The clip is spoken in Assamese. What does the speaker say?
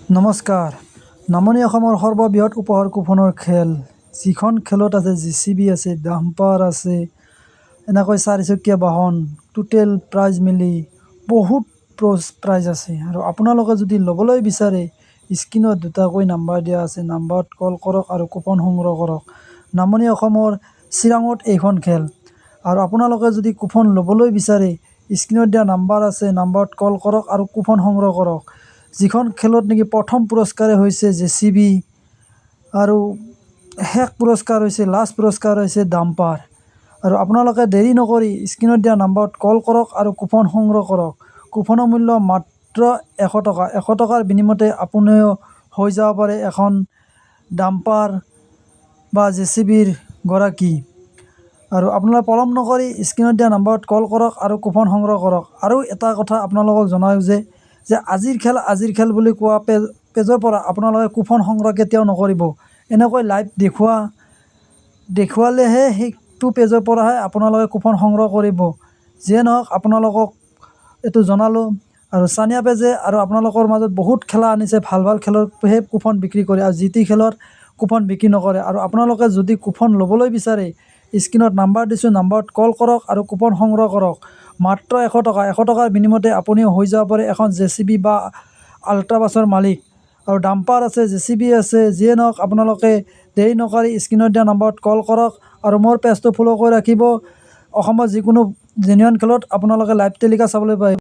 নমস্কাৰ। নামনি অসমৰ সৰ্ববৃহৎ উপহাৰ কুপনৰ খেল, যিখন খেলত আছে JCB আছে, ডাম্পাৰ আছে, এনেকৈ চাৰিচকীয়া বাহন, টোটেল প্ৰাইজ মিলি বহুত প্ৰাইজ আছে। আৰু আপোনালোকে যদি ল'বলৈ বিচাৰে, স্ক্ৰীণত দুটাকৈ নাম্বাৰ দিয়া আছে, নাম্বাৰত কল কৰক আৰু কুপন সংগ্ৰহ কৰক। নামনি অসমৰ চিৰাঙত এইখন খেল। আৰু আপোনালোকে যদি কুপন ল'বলৈ বিচাৰে, স্ক্ৰীণত দিয়া নাম্বাৰ আছে, নাম্বাৰত কল কৰক আৰু কুপন সংগ্ৰহ কৰক। যিখন খেলত নেকি প্ৰথম পুৰস্কাৰে হৈছে JCB আৰু শেষ পুৰস্কাৰ হৈছে লাষ্ট পুৰস্কাৰ হৈছে ডাম্পাৰ। আৰু আপোনালোকে দেৰি নকৰি স্ক্ৰীণত দিয়া নাম্বাৰত কল কৰক আৰু কুপন সংগ্ৰহ কৰক। কুপনৰ মূল্য মাত্ৰ 100 টকা। 100 টকাৰ বিনিময়তে আপুনিও হৈ যাব পাৰে এখন ডাম্পাৰ বা JCBৰ গৰাকী। আৰু আপোনালোকে পলম নকৰি স্ক্ৰীণত দিয়া নাম্বাৰত কল কৰক আৰু কুপন সংগ্ৰহ কৰক। আৰু এটা কথা আপোনালোকক জনাওঁ যে আজিৰ খেল বুলি কোৱা পেজৰ পৰা আপোনালোকে কুপন সংগ্ৰহ কেতিয়াও নকৰিব। এনেকৈ লাইভ দেখুৱালেহে সেইটো পেজৰ পৰাহে আপোনালোকে কুপন সংগ্ৰহ কৰিব। যিয়ে নহওক আপোনালোকক এইটো জনালোঁ। আৰু চানিয়া পেজে আৰু আপোনালোকৰ মাজত বহুত খেলা আনিছে, ভাল ভাল খেলৰহে কুপন বিক্ৰী কৰে আৰু যি টি খেলৰ কুপন বিক্ৰী নকৰে। আৰু আপোনালোকে যদি কুপন ল'বলৈ বিচাৰে, স্ক্ৰীণত নাম্বাৰ দিছোঁ, নাম্বাৰত কল কৰক আৰু কুপন সংগ্ৰহ কৰক। মাত্ৰ 100 টকা। 100 টকাৰ বিনিময়তে আপুনিও হৈ যাব পাৰে এখন JCB বা আল্ট্ৰা বাছৰ মালিক। আৰু ডাম্পাৰ আছে, JCB আছে, যিয়ে নহওক আপোনালোকে দেৰি নকৰি স্ক্ৰীণত দিয়া নাম্বাৰত কল কৰক আৰু মোৰ পেজটো ফ'ল' কৰি ৰাখিব। অসমৰ যিকোনো জেনুইন খেলত আপোনালোকে লাইভ তেলিকা চাবলৈ পাৰিব।